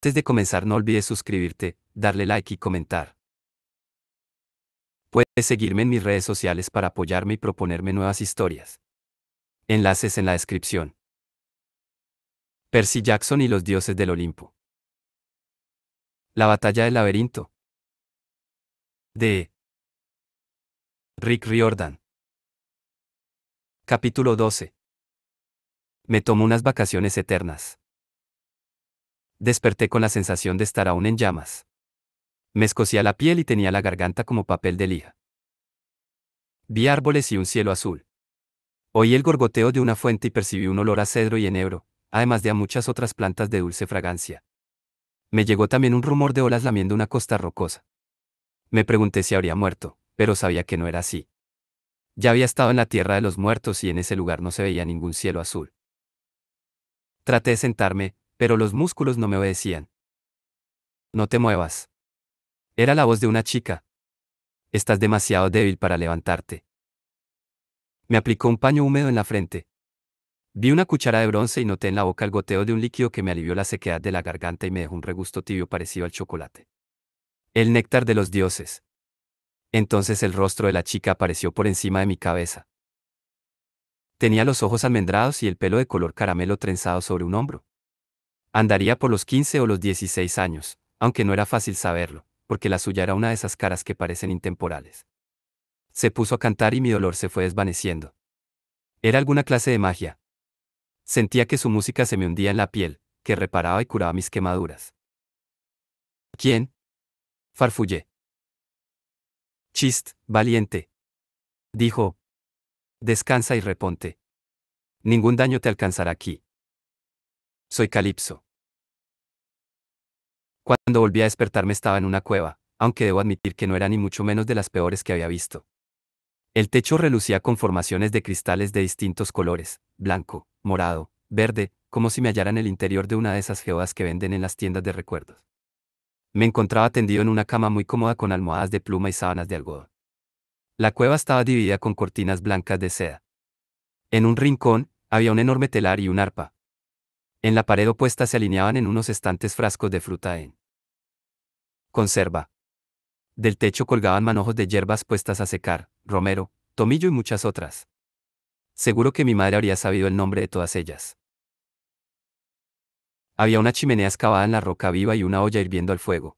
Antes de comenzar no olvides suscribirte, darle like y comentar. Puedes seguirme en mis redes sociales para apoyarme y proponerme nuevas historias. Enlaces en la descripción. Percy Jackson y los dioses del Olimpo. La batalla del laberinto. De Rick Riordan. Capítulo 12. Me tomo unas vacaciones eternas. Desperté con la sensación de estar aún en llamas. Me escocía la piel y tenía la garganta como papel de lija. Vi árboles y un cielo azul. Oí el gorgoteo de una fuente y percibí un olor a cedro y enebro, además de a muchas otras plantas de dulce fragancia. Me llegó también un rumor de olas lamiendo una costa rocosa. Me pregunté si habría muerto, pero sabía que no era así. Ya había estado en la tierra de los muertos y en ese lugar no se veía ningún cielo azul. Traté de sentarme, pero los músculos no me obedecían. No te muevas. Era la voz de una chica. Estás demasiado débil para levantarte. Me aplicó un paño húmedo en la frente. Vi una cuchara de bronce y noté en la boca el goteo de un líquido que me alivió la sequedad de la garganta y me dejó un regusto tibio parecido al chocolate. El néctar de los dioses. Entonces el rostro de la chica apareció por encima de mi cabeza. Tenía los ojos almendrados y el pelo de color caramelo trenzado sobre un hombro. Andaría por los 15 o los 16 años, aunque no era fácil saberlo, porque la suya era una de esas caras que parecen intemporales. Se puso a cantar y mi dolor se fue desvaneciendo. Era alguna clase de magia. Sentía que su música se me hundía en la piel, que reparaba y curaba mis quemaduras. ¿Quién? Farfullé. Chist, valiente. Dijo. Descansa y reponte. Ningún daño te alcanzará aquí. Soy Calipso. Cuando volví a despertarme estaba en una cueva, aunque debo admitir que no era ni mucho menos de las peores que había visto. El techo relucía con formaciones de cristales de distintos colores, blanco, morado, verde, como si me hallara en el interior de una de esas geodas que venden en las tiendas de recuerdos. Me encontraba tendido en una cama muy cómoda con almohadas de pluma y sábanas de algodón. La cueva estaba dividida con cortinas blancas de seda. En un rincón, había un enorme telar y un arpa. En la pared opuesta se alineaban en unos estantes frascos de fruta en conserva. Del techo colgaban manojos de hierbas puestas a secar, romero, tomillo y muchas otras. Seguro que mi madre habría sabido el nombre de todas ellas. Había una chimenea excavada en la roca viva y una olla hirviendo al fuego.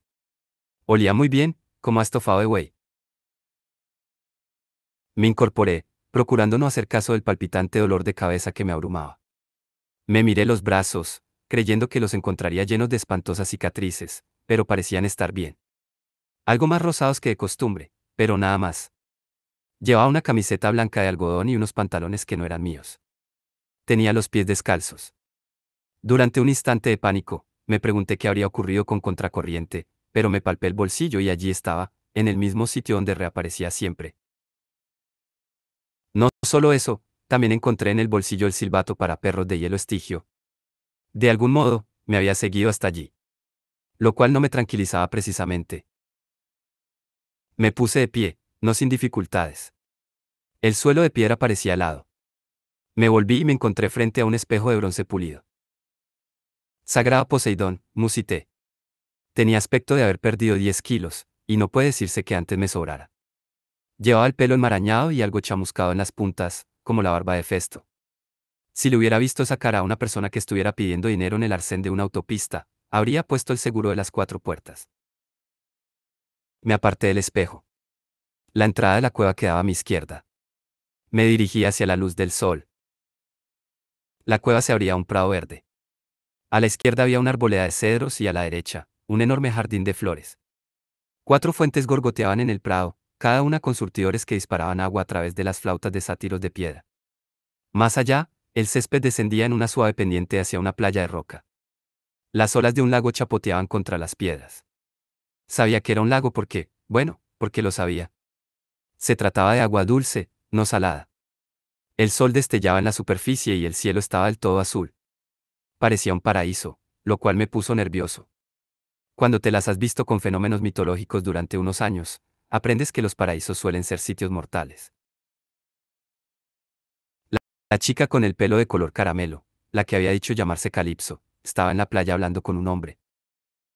Olía muy bien, como a estofado de buey. Me incorporé, procurando no hacer caso del palpitante dolor de cabeza que me abrumaba. Me miré los brazos, creyendo que los encontraría llenos de espantosas cicatrices, pero parecían estar bien. Algo más rosados que de costumbre, pero nada más. Llevaba una camiseta blanca de algodón y unos pantalones que no eran míos. Tenía los pies descalzos. Durante un instante de pánico, me pregunté qué habría ocurrido con Contracorriente, pero me palpé el bolsillo y allí estaba, en el mismo sitio donde reaparecía siempre. No solo eso, también encontré en el bolsillo el silbato para perros de hielo Estigio. De algún modo, me había seguido hasta allí. Lo cual no me tranquilizaba precisamente. Me puse de pie, no sin dificultades. El suelo de piedra parecía helado. Me volví y me encontré frente a un espejo de bronce pulido. Sagrado Poseidón, musité. Tenía aspecto de haber perdido 10 kilos, y no puede decirse que antes me sobrara. Llevaba el pelo enmarañado y algo chamuscado en las puntas, como la barba de Festo. Si le hubiera visto esa cara a una persona que estuviera pidiendo dinero en el arcén de una autopista, habría puesto el seguro de las 4 puertas. Me aparté del espejo. La entrada de la cueva quedaba a mi izquierda. Me dirigí hacia la luz del sol. La cueva se abría a un prado verde. A la izquierda había una arboleda de cedros y a la derecha, un enorme jardín de flores. 4 fuentes gorgoteaban en el prado, cada una con surtidores que disparaban agua a través de las flautas de sátiros de piedra. Más allá, el césped descendía en una suave pendiente hacia una playa de roca. Las olas de un lago chapoteaban contra las piedras. Sabía que era un lago porque lo sabía. Se trataba de agua dulce, no salada. El sol destellaba en la superficie y el cielo estaba del todo azul. Parecía un paraíso, lo cual me puso nervioso. Cuando te las has visto con fenómenos mitológicos durante unos años, aprendes que los paraísos suelen ser sitios mortales. La chica con el pelo de color caramelo, la que había dicho llamarse Calipso, estaba en la playa hablando con un hombre.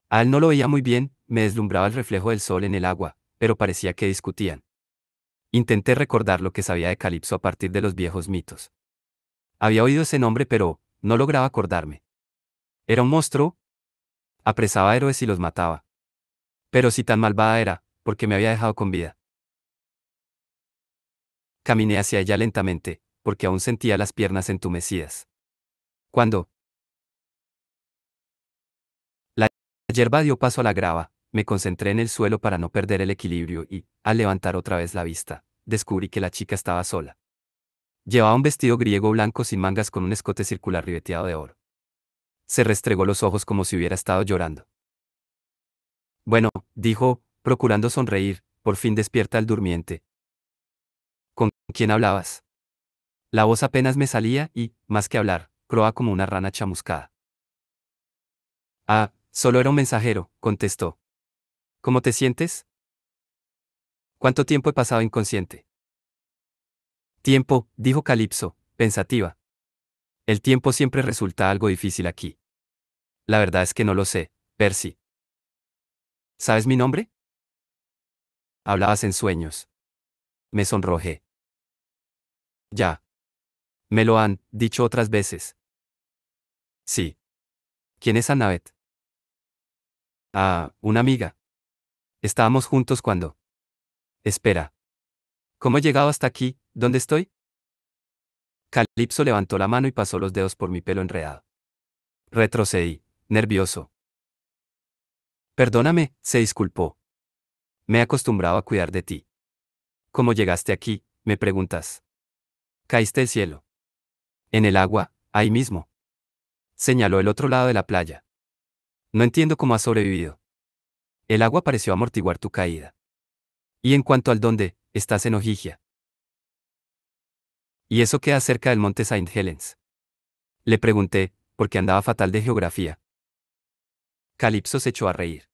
A él no lo veía muy bien, me deslumbraba el reflejo del sol en el agua, pero parecía que discutían. Intenté recordar lo que sabía de Calipso a partir de los viejos mitos. Había oído ese nombre pero no lograba acordarme. ¿Era un monstruo? Apresaba a héroes y los mataba. Pero si tan malvada era, ¿por qué me había dejado con vida? Caminé hacia ella lentamente, porque aún sentía las piernas entumecidas. Cuando la hierba dio paso a la grava, me concentré en el suelo para no perder el equilibrio y, al levantar otra vez la vista, descubrí que la chica estaba sola. Llevaba un vestido griego blanco sin mangas con un escote circular ribeteado de oro. Se restregó los ojos como si hubiera estado llorando. Bueno, dijo, procurando sonreír, por fin despierta el durmiente. ¿Con quién hablabas? La voz apenas me salía y, más que hablar, croaba como una rana chamuscada. Ah, solo era un mensajero, contestó. ¿Cómo te sientes? ¿Cuánto tiempo he pasado inconsciente? Tiempo, dijo Calipso, pensativa. El tiempo siempre resulta algo difícil aquí. La verdad es que no lo sé, Percy. ¿Sabes mi nombre? Hablabas en sueños. Me sonrojé. Ya. Me lo han dicho otras veces. Sí. ¿Quién es Annabeth? Ah, una amiga. Estábamos juntos cuando. Espera. ¿Cómo he llegado hasta aquí? ¿Dónde estoy? Calipso levantó la mano y pasó los dedos por mi pelo enredado. Retrocedí, nervioso. Perdóname, se disculpó. Me he acostumbrado a cuidar de ti. ¿Cómo llegaste aquí? Me preguntas. Caíste del cielo. En el agua, ahí mismo. Señaló el otro lado de la playa. No entiendo cómo has sobrevivido. El agua pareció amortiguar tu caída. Y en cuanto al dónde, estás en Ogygia. ¿Y eso queda cerca del monte Saint Helens? Le pregunté, porque andaba fatal de geografía. Calipso se echó a reír.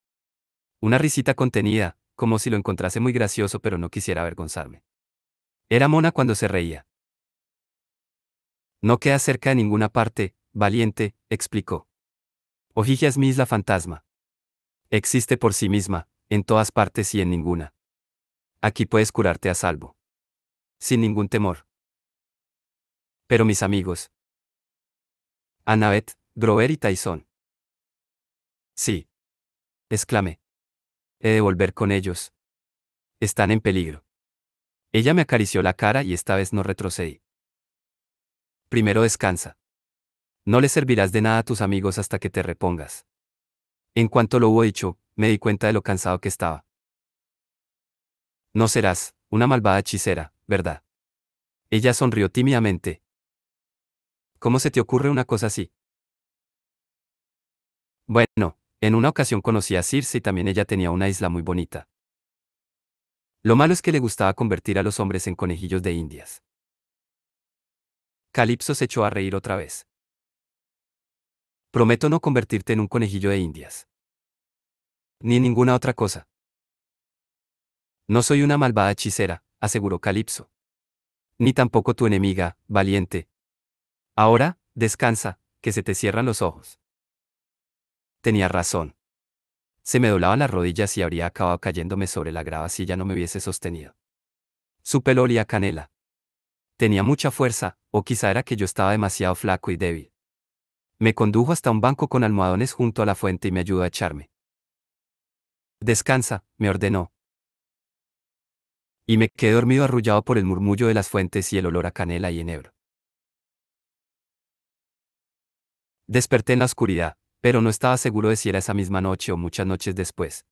Una risita contenida, como si lo encontrase muy gracioso pero no quisiera avergonzarme. Era mona cuando se reía. No queda cerca de ninguna parte, valiente, explicó. Ogygia es mi isla fantasma. Existe por sí misma, en todas partes y en ninguna. Aquí puedes curarte a salvo. Sin ningún temor. Pero mis amigos. Annabeth, Grover y Tyson. Sí. Exclamé. He de volver con ellos. Están en peligro. Ella me acarició la cara y esta vez no retrocedí. Primero descansa. No le servirás de nada a tus amigos hasta que te repongas. En cuanto lo hubo dicho, me di cuenta de lo cansado que estaba. No serás una malvada hechicera, ¿verdad? Ella sonrió tímidamente. ¿Cómo se te ocurre una cosa así? Bueno, en una ocasión conocí a Circe y también ella tenía una isla muy bonita. Lo malo es que le gustaba convertir a los hombres en conejillos de indias. Calipso se echó a reír otra vez. Prometo no convertirte en un conejillo de indias. Ni ninguna otra cosa. No soy una malvada hechicera, aseguró Calipso. Ni tampoco tu enemiga, valiente. Ahora, descansa, que se te cierran los ojos. Tenía razón. Se me doblaban las rodillas y habría acabado cayéndome sobre la grava si ya no me hubiese sostenido. Su pelo olía a canela. Tenía mucha fuerza, o quizá era que yo estaba demasiado flaco y débil. Me condujo hasta un banco con almohadones junto a la fuente y me ayudó a echarme. Descansa, me ordenó. Y me quedé dormido arrullado por el murmullo de las fuentes y el olor a canela y enebro. Desperté en la oscuridad, pero no estaba seguro de si era esa misma noche o muchas noches después.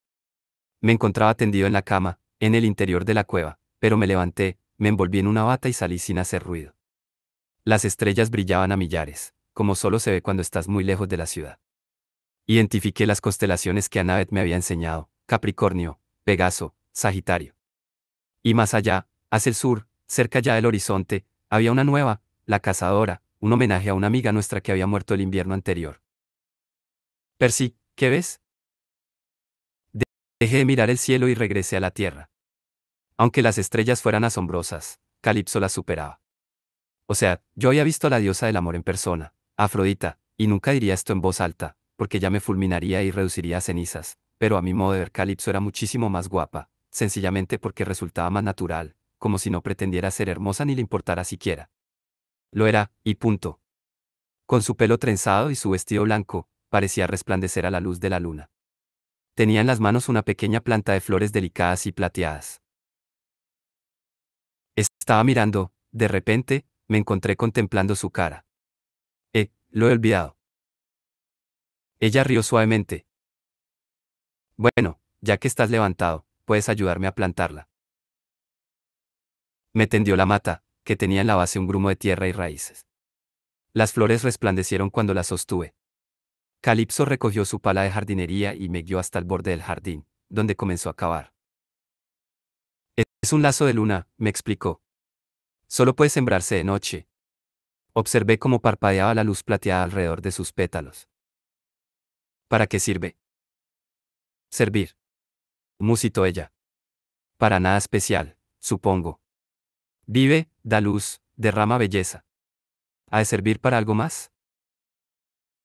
Me encontraba tendido en la cama, en el interior de la cueva, pero me levanté, me envolví en una bata y salí sin hacer ruido. Las estrellas brillaban a millares, como solo se ve cuando estás muy lejos de la ciudad. Identifiqué las constelaciones que Annabeth me había enseñado: Capricornio, Pegaso, Sagitario. Y más allá, hacia el sur, cerca ya del horizonte, había una nueva, la Cazadora, un homenaje a una amiga nuestra que había muerto el invierno anterior. Percy, ¿qué ves? Dejé de mirar el cielo y regresé a la tierra. Aunque las estrellas fueran asombrosas, Calipso las superaba. O sea, yo había visto a la diosa del amor en persona, Afrodita, y nunca diría esto en voz alta, porque ya me fulminaría y reduciría a cenizas, pero a mi modo de ver Calypso era muchísimo más guapa, sencillamente porque resultaba más natural, como si no pretendiera ser hermosa ni le importara siquiera. Lo era, y punto. Con su pelo trenzado y su vestido blanco, parecía resplandecer a la luz de la luna. Tenía en las manos una pequeña planta de flores delicadas y plateadas. Estaba mirando, de repente, me encontré contemplando su cara. Lo he olvidado. Ella rió suavemente. Bueno, ya que estás levantado, puedes ayudarme a plantarla. Me tendió la mata, que tenía en la base un grumo de tierra y raíces. Las flores resplandecieron cuando las sostuve. Calipso recogió su pala de jardinería y me guió hasta el borde del jardín, donde comenzó a cavar. Es un lazo de luna, me explicó. Solo puede sembrarse de noche. Observé cómo parpadeaba la luz plateada alrededor de sus pétalos. ¿Para qué sirve? Servir. Musitó ella. Para nada especial, supongo. Vive, da luz, derrama belleza. ¿Ha de servir para algo más?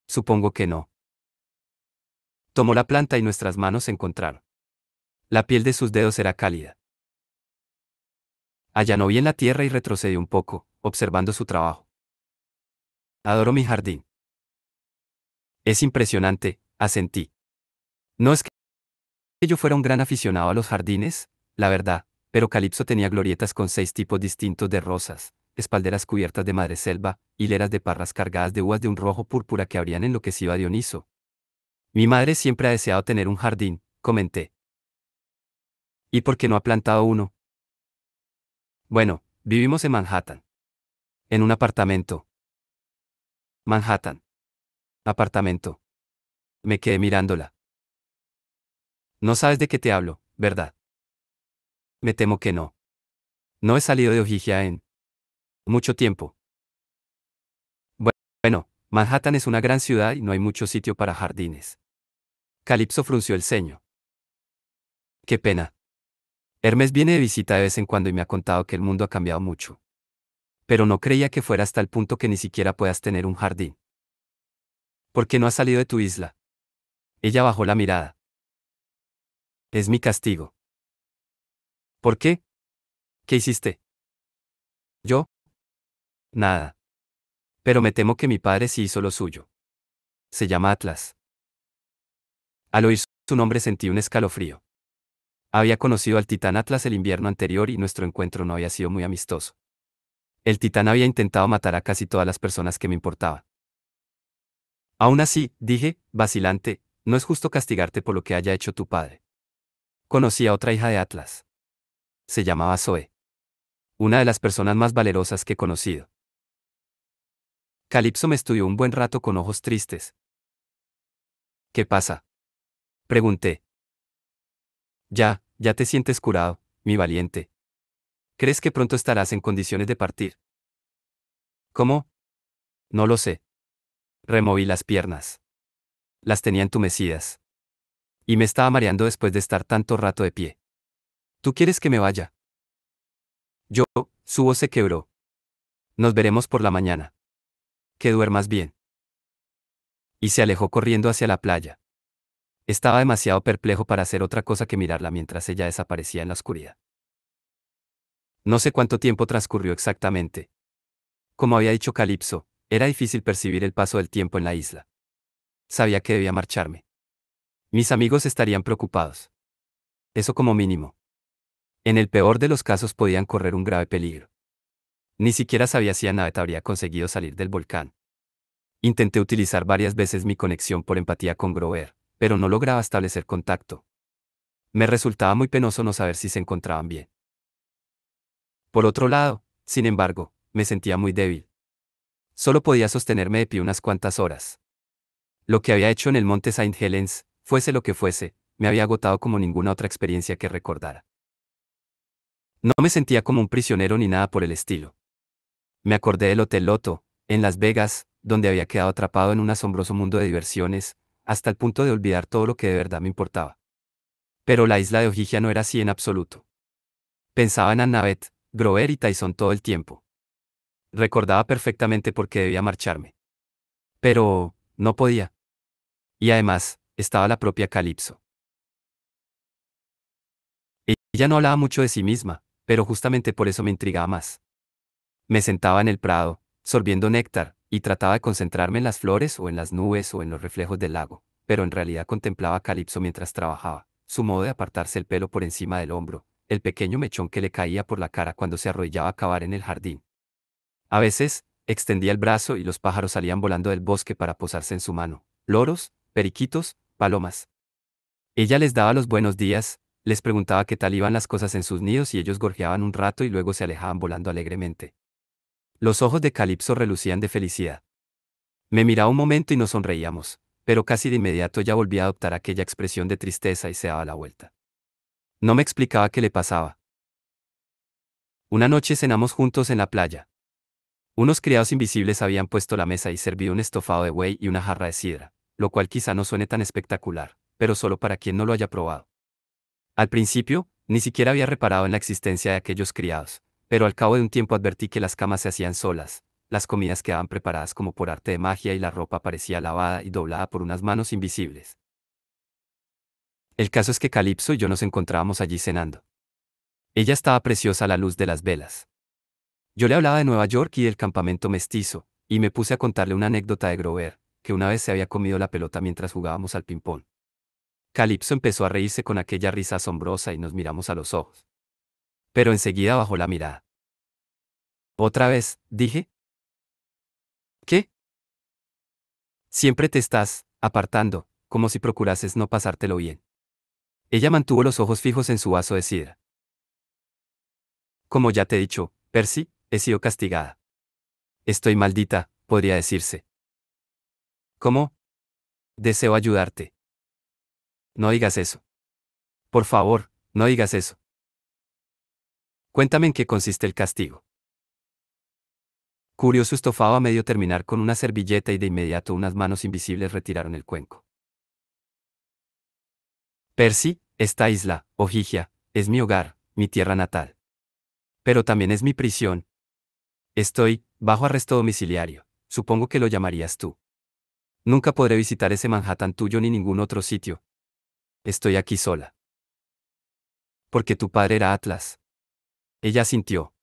Supongo que no. Tomó la planta y nuestras manos se encontraron. La piel de sus dedos era cálida. Allanó bien la tierra y retrocedió un poco, observando su trabajo. Adoro mi jardín. Es impresionante, asentí. No es que yo fuera un gran aficionado a los jardines, la verdad, pero Calipso tenía glorietas con 6 tipos distintos de rosas, espalderas cubiertas de madreselva, hileras de parras cargadas de uvas de un rojo púrpura que habrían enloquecido a Dioniso. Mi madre siempre ha deseado tener un jardín, comenté. ¿Y por qué no ha plantado uno? Bueno, vivimos en Manhattan. En un apartamento. Manhattan. Apartamento. Me quedé mirándola. No sabes de qué te hablo, ¿verdad? Me temo que no. No he salido de Ojigia en mucho tiempo. Bueno, Manhattan es una gran ciudad y no hay mucho sitio para jardines. Calipso frunció el ceño. Qué pena. Hermes viene de visita de vez en cuando y me ha contado que el mundo ha cambiado mucho. Pero no creía que fuera hasta el punto que ni siquiera puedas tener un jardín. ¿Por qué no has salido de tu isla? Ella bajó la mirada. Es mi castigo. ¿Por qué? ¿Qué hiciste? ¿Yo? Nada. Pero me temo que mi padre sí hizo lo suyo. Se llama Atlas. Al oír su nombre sentí un escalofrío. Había conocido al titán Atlas el invierno anterior y nuestro encuentro no había sido muy amistoso. El titán había intentado matar a casi todas las personas que me importaban. Aún así, dije, vacilante, no es justo castigarte por lo que haya hecho tu padre. Conocí a otra hija de Atlas. Se llamaba Zoe. Una de las personas más valerosas que he conocido. Calipso me estudió un buen rato con ojos tristes. ¿Qué pasa? Pregunté. Ya te sientes curado, mi valiente. ¿Crees que pronto estarás en condiciones de partir? ¿Cómo? No lo sé. Removí las piernas. Las tenía entumecidas. Y me estaba mareando después de estar tanto rato de pie. ¿Tú quieres que me vaya? Yo, su voz se quebró. Nos veremos por la mañana. Que duermas bien. Y se alejó corriendo hacia la playa. Estaba demasiado perplejo para hacer otra cosa que mirarla mientras ella desaparecía en la oscuridad. No sé cuánto tiempo transcurrió exactamente. Como había dicho Calipso, era difícil percibir el paso del tiempo en la isla. Sabía que debía marcharme. Mis amigos estarían preocupados. Eso como mínimo. En el peor de los casos podían correr un grave peligro. Ni siquiera sabía si Annabeth habría conseguido salir del volcán. Intenté utilizar varias veces mi conexión por empatía con Grover, pero no lograba establecer contacto. Me resultaba muy penoso no saber si se encontraban bien. Por otro lado, sin embargo, me sentía muy débil. Solo podía sostenerme de pie unas cuantas horas. Lo que había hecho en el monte Saint Helens, fuese lo que fuese, me había agotado como ninguna otra experiencia que recordara. No me sentía como un prisionero ni nada por el estilo. Me acordé del Hotel Loto, en Las Vegas, donde había quedado atrapado en un asombroso mundo de diversiones, hasta el punto de olvidar todo lo que de verdad me importaba. Pero la isla de Ojigia no era así en absoluto. Pensaba en Annabeth, Grover y Tyson todo el tiempo. Recordaba perfectamente por qué debía marcharme. Pero, no podía. Y además, estaba la propia Calipso. Ella no hablaba mucho de sí misma, pero justamente por eso me intrigaba más. Me sentaba en el prado, sorbiendo néctar, y trataba de concentrarme en las flores o en las nubes o en los reflejos del lago, pero en realidad contemplaba a Calipso mientras trabajaba, su modo de apartarse el pelo por encima del hombro, el pequeño mechón que le caía por la cara cuando se arrodillaba a cavar en el jardín. A veces, extendía el brazo y los pájaros salían volando del bosque para posarse en su mano, loros, periquitos, palomas. Ella les daba los buenos días, les preguntaba qué tal iban las cosas en sus nidos y ellos gorjeaban un rato y luego se alejaban volando alegremente. Los ojos de Calipso relucían de felicidad. Me miraba un momento y nos sonreíamos, pero casi de inmediato ya volvía a adoptar aquella expresión de tristeza y se daba la vuelta. No me explicaba qué le pasaba. Una noche cenamos juntos en la playa. Unos criados invisibles habían puesto la mesa y servido un estofado de buey y una jarra de sidra, lo cual quizá no suene tan espectacular, pero solo para quien no lo haya probado. Al principio, ni siquiera había reparado en la existencia de aquellos criados, pero al cabo de un tiempo advertí que las camas se hacían solas, las comidas quedaban preparadas como por arte de magia y la ropa parecía lavada y doblada por unas manos invisibles. El caso es que Calipso y yo nos encontrábamos allí cenando. Ella estaba preciosa a la luz de las velas. Yo le hablaba de Nueva York y del campamento mestizo, y me puse a contarle una anécdota de Grover, que una vez se había comido la pelota mientras jugábamos al ping-pong. Calipso empezó a reírse con aquella risa asombrosa y nos miramos a los ojos. Pero enseguida bajó la mirada. ¿Otra vez? Dije. ¿Qué? Siempre te estás apartando, como si procurases no pasártelo bien. Ella mantuvo los ojos fijos en su vaso de sidra. Como ya te he dicho, Percy, he sido castigada. Estoy maldita, podría decirse. ¿Cómo? Deseo ayudarte. No digas eso. Por favor, no digas eso. Cuéntame en qué consiste el castigo. Cubrió su estofado a medio terminar con una servilleta y de inmediato unas manos invisibles retiraron el cuenco. Percy, esta isla, Ojigia, es mi hogar, mi tierra natal. Pero también es mi prisión. Estoy, bajo arresto domiciliario, supongo que lo llamarías tú. Nunca podré visitar ese Manhattan tuyo ni ningún otro sitio. Estoy aquí sola. Porque tu padre era Atlas. Ella sintió.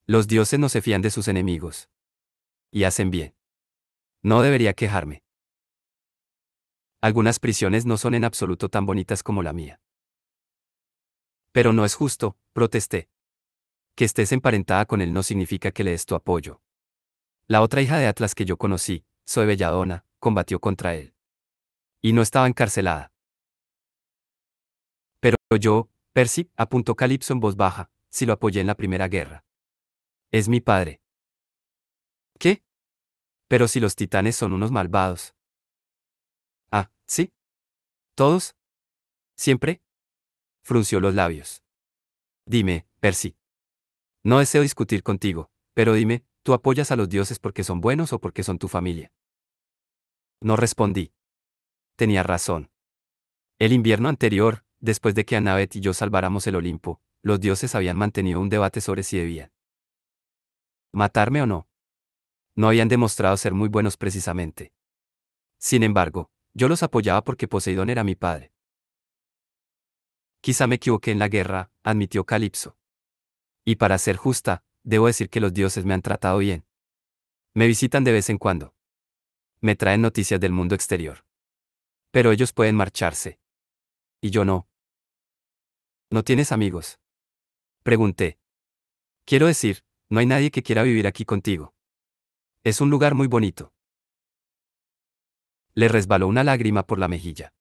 Los dioses no se fían de sus enemigos. Y hacen bien. No debería quejarme. Algunas prisiones no son en absoluto tan bonitas como la mía. Pero no es justo, protesté. Que estés emparentada con él no significa que le des tu apoyo. La otra hija de Atlas que yo conocí, Zoe Belladonna, combatió contra él. Y no estaba encarcelada. Pero yo, Percy, apuntó Calipso en voz baja, si lo apoyé en la Primera Guerra. Es mi padre. ¿Qué? Pero si los titanes son unos malvados. Ah, ¿sí? ¿Todos? ¿Siempre? Frunció los labios. Dime, Percy. No deseo discutir contigo, pero dime, ¿tú apoyas a los dioses porque son buenos o porque son tu familia? No respondí. Tenía razón. El invierno anterior, después de que Annabeth y yo salváramos el Olimpo, los dioses habían mantenido un debate sobre si debían matarme o no. No habían demostrado ser muy buenos precisamente. Sin embargo, yo los apoyaba porque Poseidón era mi padre. Quizá me equivoqué en la guerra, admitió Calipso. Y para ser justa, debo decir que los dioses me han tratado bien. Me visitan de vez en cuando. Me traen noticias del mundo exterior. Pero ellos pueden marcharse. Y yo no. ¿No tienes amigos? Pregunté. Quiero decir, no hay nadie que quiera vivir aquí contigo. Es un lugar muy bonito. Le resbaló una lágrima por la mejilla.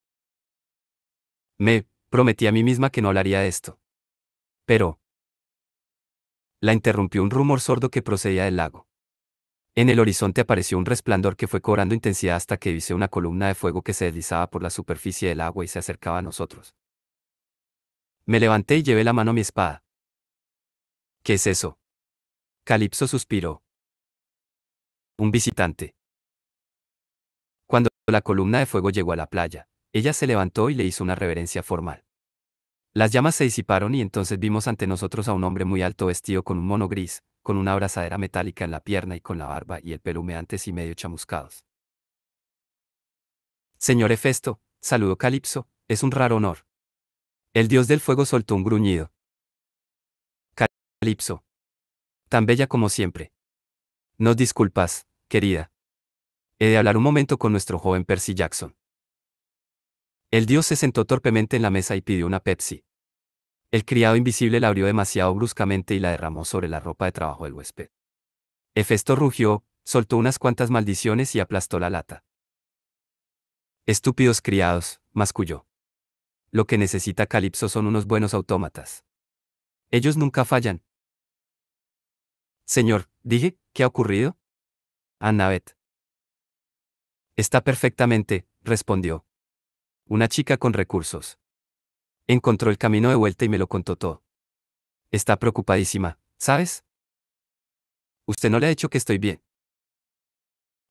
Me prometí a mí misma que no hablaría de esto. Pero la interrumpió un rumor sordo que procedía del lago. En el horizonte apareció un resplandor que fue cobrando intensidad hasta que divisé una columna de fuego que se deslizaba por la superficie del agua y se acercaba a nosotros. Me levanté y llevé la mano a mi espada. ¿Qué es eso? Calipso suspiró. Un visitante. Cuando la columna de fuego llegó a la playa, ella se levantó y le hizo una reverencia formal. Las llamas se disiparon y entonces vimos ante nosotros a un hombre muy alto vestido con un mono gris, con una abrazadera metálica en la pierna y con la barba y el pelo humeantes y medio chamuscados. Señor Hefesto, saludó Calipso, es un raro honor. El dios del fuego soltó un gruñido. Calipso. Tan bella como siempre. Nos disculpas, querida. He de hablar un momento con nuestro joven Percy Jackson. El dios se sentó torpemente en la mesa y pidió una Pepsi. El criado invisible la abrió demasiado bruscamente y la derramó sobre la ropa de trabajo del huésped. Hefesto rugió, soltó unas cuantas maldiciones y aplastó la lata. Estúpidos criados, masculló. Lo que necesita Calipso son unos buenos autómatas. Ellos nunca fallan. Señor, dije, ¿qué ha ocurrido? Annabeth. Está perfectamente, respondió. Una chica con recursos. Encontró el camino de vuelta y me lo contó todo. Está preocupadísima, ¿sabes? Usted no le ha dicho que estoy bien.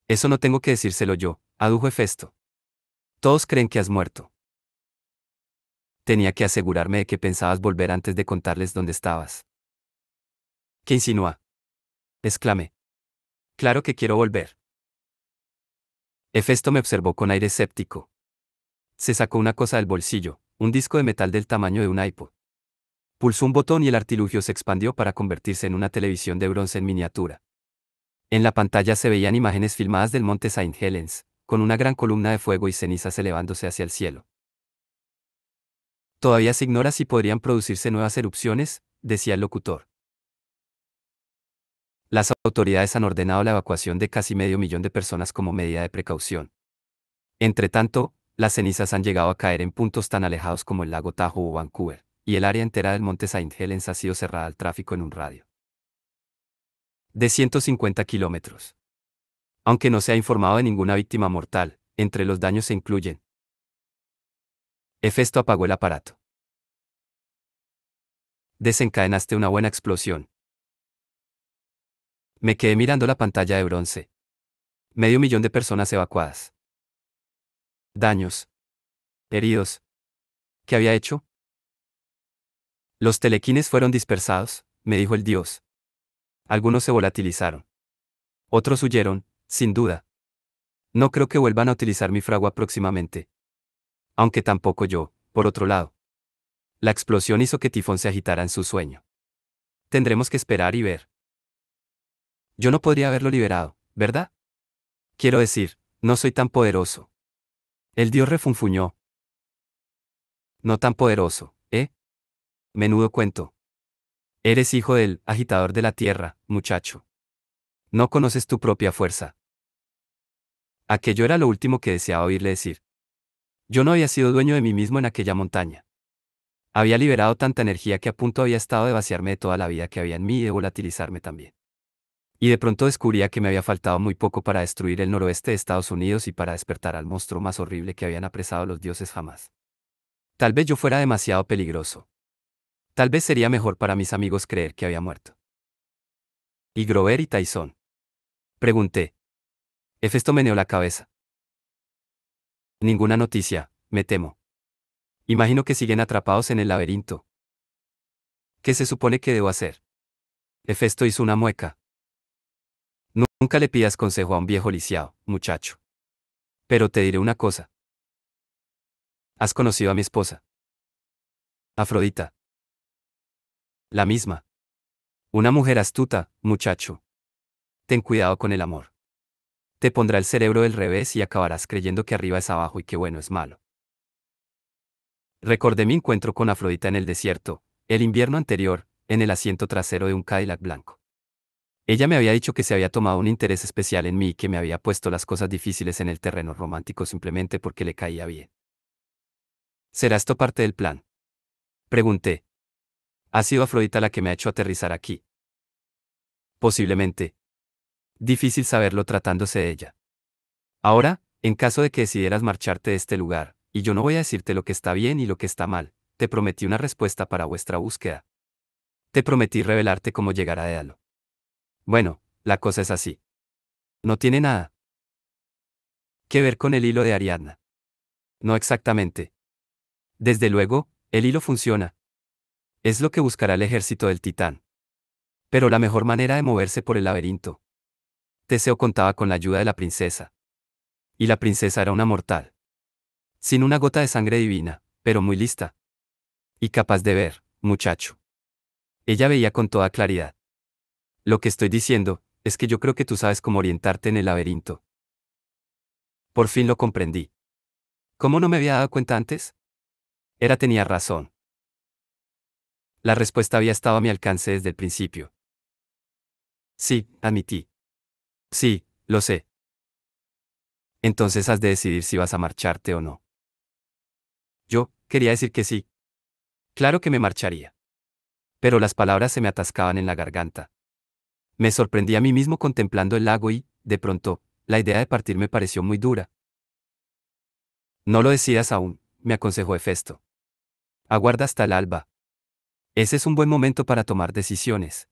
Eso no tengo que decírselo yo, adujo Hefesto. Todos creen que has muerto. Tenía que asegurarme de que pensabas volver antes de contarles dónde estabas. ¿Qué insinúa? Exclamé. Claro que quiero volver. Hefesto me observó con aire escéptico. Se sacó una cosa del bolsillo, un disco de metal del tamaño de un iPod. Pulsó un botón y el artilugio se expandió para convertirse en una televisión de bronce en miniatura. En la pantalla se veían imágenes filmadas del monte Saint Helens, con una gran columna de fuego y cenizas elevándose hacia el cielo. Todavía se ignora si podrían producirse nuevas erupciones, decía el locutor. Las autoridades han ordenado la evacuación de casi 500.000 de personas como medida de precaución. Entretanto, las cenizas han llegado a caer en puntos tan alejados como el lago Tahoe o Vancouver, y el área entera del monte Saint Helens ha sido cerrada al tráfico en un radio de 150 kilómetros. Aunque no se ha informado de ninguna víctima mortal, entre los daños se incluyen. Hefesto apagó el aparato. Desencadenaste una buena explosión. Me quedé mirando la pantalla de bronce. 500.000 de personas evacuadas. Daños. Heridos. ¿Qué había hecho? Los telequines fueron dispersados, me dijo el dios. Algunos se volatilizaron. Otros huyeron, sin duda. No creo que vuelvan a utilizar mi fragua próximamente. Aunque tampoco yo, por otro lado. La explosión hizo que Tifón se agitara en su sueño. Tendremos que esperar y ver. Yo no podría haberlo liberado, ¿verdad? Quiero decir, no soy tan poderoso. El dios refunfuñó. No tan poderoso, ¿eh? Menudo cuento. Eres hijo del agitador de la tierra, muchacho. No conoces tu propia fuerza. Aquello era lo último que deseaba oírle decir. Yo no había sido dueño de mí mismo en aquella montaña. Había liberado tanta energía que a punto había estado de vaciarme de toda la vida que había en mí y de volatilizarme también. Y de pronto descubría que me había faltado muy poco para destruir el noroeste de Estados Unidos y para despertar al monstruo más horrible que habían apresado los dioses jamás. Tal vez yo fuera demasiado peligroso. Tal vez sería mejor para mis amigos creer que había muerto. ¿Y Grover y Tyson? Pregunté. Hefesto meneó la cabeza. Ninguna noticia, me temo. Imagino que siguen atrapados en el laberinto. ¿Qué se supone que debo hacer? Hefesto hizo una mueca. Nunca le pidas consejo a un viejo lisiado, muchacho. Pero te diré una cosa. ¿Has conocido a mi esposa? Afrodita. La misma. Una mujer astuta, muchacho. Ten cuidado con el amor. Te pondrá el cerebro del revés y acabarás creyendo que arriba es abajo y que bueno es malo. Recordé mi encuentro con Afrodita en el desierto, el invierno anterior, en el asiento trasero de un Cadillac blanco. Ella me había dicho que se había tomado un interés especial en mí y que me había puesto las cosas difíciles en el terreno romántico simplemente porque le caía bien. ¿Será esto parte del plan? Pregunté. ¿Ha sido Afrodita la que me ha hecho aterrizar aquí? Posiblemente. Difícil saberlo tratándose de ella. Ahora, en caso de que decidieras marcharte de este lugar, y yo no voy a decirte lo que está bien y lo que está mal, te prometí una respuesta para vuestra búsqueda. Te prometí revelarte cómo llegar a Dédalo. Bueno, la cosa es así. No tiene nada que ver con el hilo de Ariadna. No exactamente. Desde luego, el hilo funciona. Es lo que buscará el ejército del Titán. Pero la mejor manera de moverse por el laberinto. Teseo contaba con la ayuda de la princesa. Y la princesa era una mortal. Sin una gota de sangre divina, pero muy lista. Y capaz de ver, muchacho. Ella veía con toda claridad. Lo que estoy diciendo, es que yo creo que tú sabes cómo orientarte en el laberinto. Por fin lo comprendí. ¿Cómo no me había dado cuenta antes? Tenía razón. La respuesta había estado a mi alcance desde el principio. Sí, admití. Sí, lo sé. Entonces has de decidir si vas a marcharte o no. Yo, quería decir que sí. Claro que me marcharía. Pero las palabras se me atascaban en la garganta. Me sorprendí a mí mismo contemplando el lago y, de pronto, la idea de partir me pareció muy dura. No lo decidas aún, me aconsejó Hefesto. Aguarda hasta el alba. Ese es un buen momento para tomar decisiones.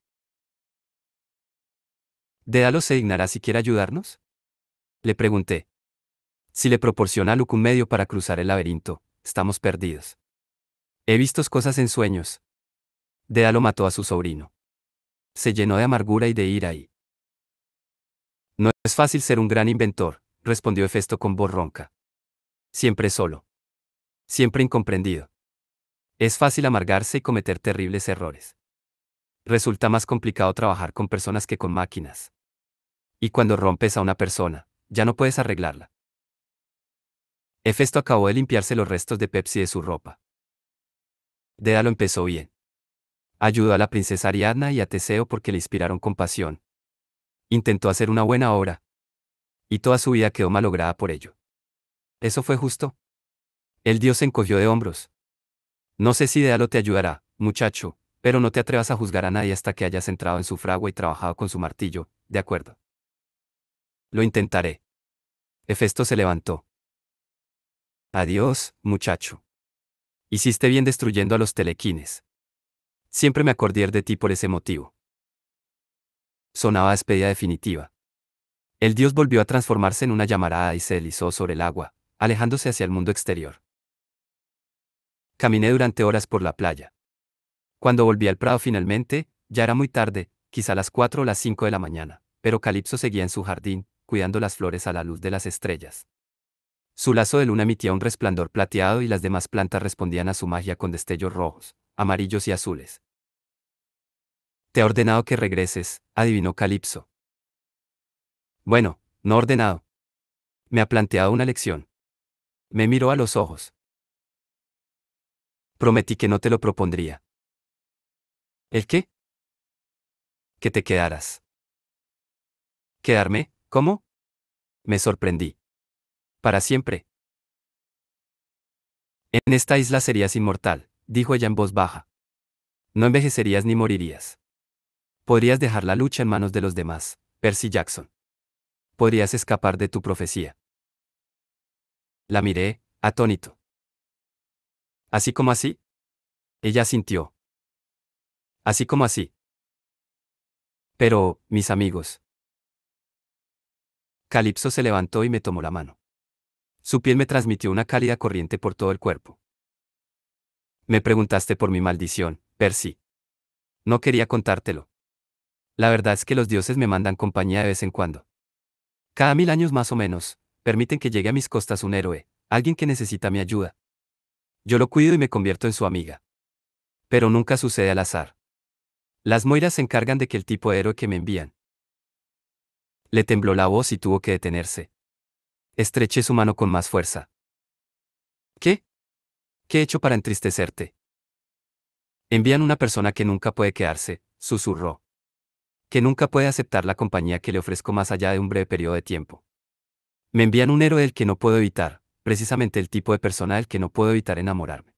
¿Dédalo se dignará siquiera ayudarnos? Le pregunté. Si le proporciona a Luke un medio para cruzar el laberinto, estamos perdidos. He visto cosas en sueños. Dédalo mató a su sobrino. Se llenó de amargura y de ira y... No es fácil ser un gran inventor, respondió Hefesto con voz ronca. Siempre solo. Siempre incomprendido. Es fácil amargarse y cometer terribles errores. Resulta más complicado trabajar con personas que con máquinas. Y cuando rompes a una persona, ya no puedes arreglarla. Hefesto acabó de limpiarse los restos de Pepsi de su ropa. Dédalo empezó bien. Ayudó a la princesa Ariadna y a Teseo porque le inspiraron compasión. Intentó hacer una buena obra. Y toda su vida quedó malograda por ello. ¿Eso fue justo? El dios se encogió de hombros. No sé si Dédalo te ayudará, muchacho, pero no te atrevas a juzgar a nadie hasta que hayas entrado en su fragua y trabajado con su martillo, ¿de acuerdo? Lo intentaré. Hefesto se levantó. Adiós, muchacho. Hiciste bien destruyendo a los telequines. Siempre me acordé de ti por ese motivo. Sonaba despedida definitiva. El dios volvió a transformarse en una llamarada y se deslizó sobre el agua, alejándose hacia el mundo exterior. Caminé durante horas por la playa. Cuando volví al prado finalmente, ya era muy tarde, quizá las 4 o las 5 de la mañana, pero Calipso seguía en su jardín, cuidando las flores a la luz de las estrellas. Su lazo de luna emitía un resplandor plateado y las demás plantas respondían a su magia con destellos rojos, amarillos y azules. Te he ordenado que regreses, adivinó Calipso. Bueno, no ordenado. Me ha planteado una lección. Me miró a los ojos. Prometí que no te lo propondría. ¿El qué? Que te quedaras. ¿Quedarme? ¿Cómo? Me sorprendí. Para siempre. En esta isla serías inmortal, dijo ella en voz baja. No envejecerías ni morirías. Podrías dejar la lucha en manos de los demás, Percy Jackson. Podrías escapar de tu profecía. La miré, atónito. ¿Así como así? Ella sintió. Así como así. Pero, mis amigos. Calipso se levantó y me tomó la mano. Su piel me transmitió una cálida corriente por todo el cuerpo. Me preguntaste por mi maldición, Percy. No quería contártelo. La verdad es que los dioses me mandan compañía de vez en cuando. Cada 1000 años más o menos, permiten que llegue a mis costas un héroe, alguien que necesita mi ayuda. Yo lo cuido y me convierto en su amiga. Pero nunca sucede al azar. Las moiras se encargan de que el tipo de héroe que me envían. Le tembló la voz y tuvo que detenerse. Estreché su mano con más fuerza. ¿Qué? ¿Qué he hecho para entristecerte? Envían una persona que nunca puede quedarse, susurró. Que nunca puede aceptar la compañía que le ofrezco más allá de un breve periodo de tiempo. Me envían un héroe del que no puedo evitar, precisamente el tipo de persona del que no puedo evitar enamorarme.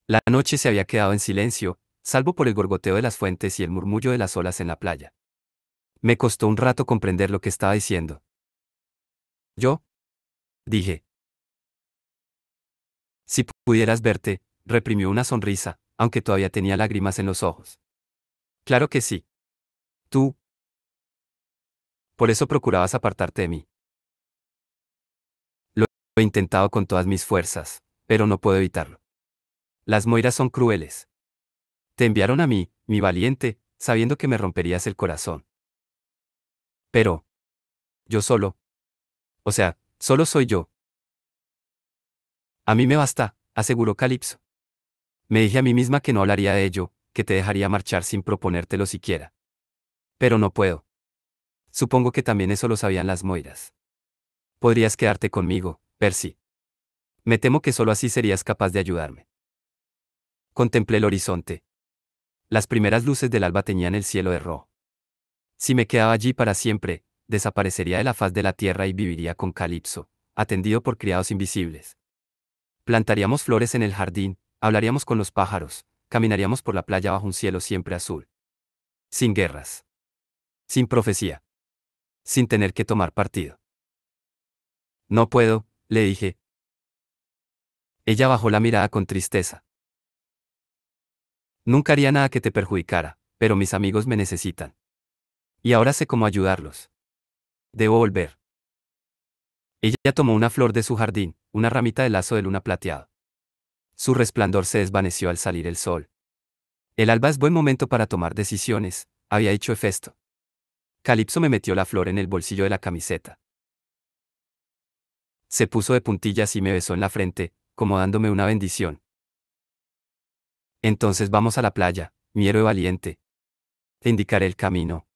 La noche se había quedado en silencio, salvo por el gorgoteo de las fuentes y el murmullo de las olas en la playa. Me costó un rato comprender lo que estaba diciendo. Yo, dije. Si pudieras verte, reprimió una sonrisa, aunque todavía tenía lágrimas en los ojos. Claro que sí. Tú. Por eso procurabas apartarte de mí. Lo he intentado con todas mis fuerzas, pero no puedo evitarlo. Las moiras son crueles. Te enviaron a mí, mi valiente, sabiendo que me romperías el corazón. Pero, yo solo. O sea, solo soy yo. A mí me basta, aseguró Calipso. Me dije a mí misma que no hablaría de ello, que te dejaría marchar sin proponértelo siquiera. Pero no puedo. Supongo que también eso lo sabían las moiras. Podrías quedarte conmigo, Percy. Me temo que solo así serías capaz de ayudarme. Contemplé el horizonte. Las primeras luces del alba teñían el cielo de rojo. Si me quedaba allí para siempre, desaparecería de la faz de la tierra y viviría con Calipso, atendido por criados invisibles. Plantaríamos flores en el jardín, hablaríamos con los pájaros, caminaríamos por la playa bajo un cielo siempre azul. Sin guerras. Sin profecía. Sin tener que tomar partido. No puedo, le dije. Ella bajó la mirada con tristeza. Nunca haría nada que te perjudicara, pero mis amigos me necesitan. Y ahora sé cómo ayudarlos. Debo volver. Ella tomó una flor de su jardín, una ramita de lazo de luna plateado. Su resplandor se desvaneció al salir el sol. El alba es buen momento para tomar decisiones, había dicho Hefesto. Calipso me metió la flor en el bolsillo de la camiseta. Se puso de puntillas y me besó en la frente, como dándome una bendición. Entonces vamos a la playa, mi héroe valiente. Te indicaré el camino.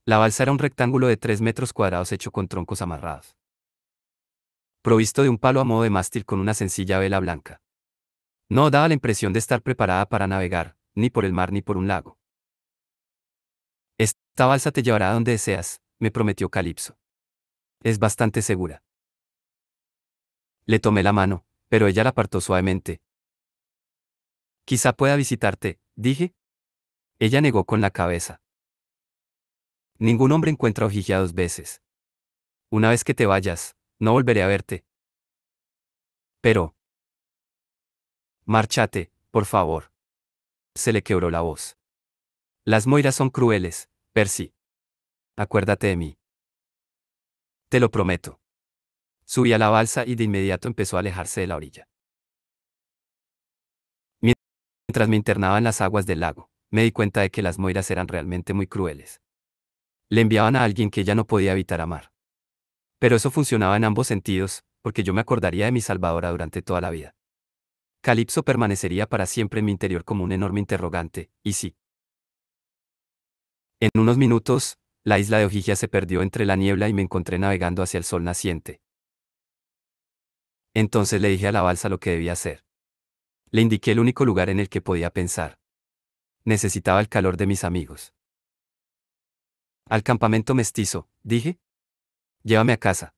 La balsa era un rectángulo de 3 metros cuadrados hecho con troncos amarrados. Provisto de un palo a modo de mástil con una sencilla vela blanca. No daba la impresión de estar preparada para navegar, ni por el mar ni por un lago. Esta balsa te llevará a donde deseas, me prometió Calipso. Es bastante segura. Le tomé la mano, pero ella la apartó suavemente. Quizá pueda visitarte, dije. Ella negó con la cabeza. Ningún hombre encuentra Ojigia 2 veces. Una vez que te vayas, no volveré a verte. Pero... Márchate, por favor. Se le quebró la voz. Las moiras son crueles, Percy. Acuérdate de mí. Te lo prometo. Subí a la balsa y de inmediato empezó a alejarse de la orilla. Mientras me internaba en las aguas del lago, me di cuenta de que las moiras eran realmente muy crueles. Le enviaban a alguien que ella no podía evitar amar. Pero eso funcionaba en ambos sentidos, porque yo me acordaría de mi salvadora durante toda la vida. Calipso permanecería para siempre en mi interior como un enorme interrogante, ¿y sí? En unos minutos, la isla de Ojigia se perdió entre la niebla y me encontré navegando hacia el sol naciente. Entonces le dije a la balsa lo que debía hacer. Le indiqué el único lugar en el que podía pensar. Necesitaba el calor de mis amigos. Al campamento mestizo, dije. Llévame a casa.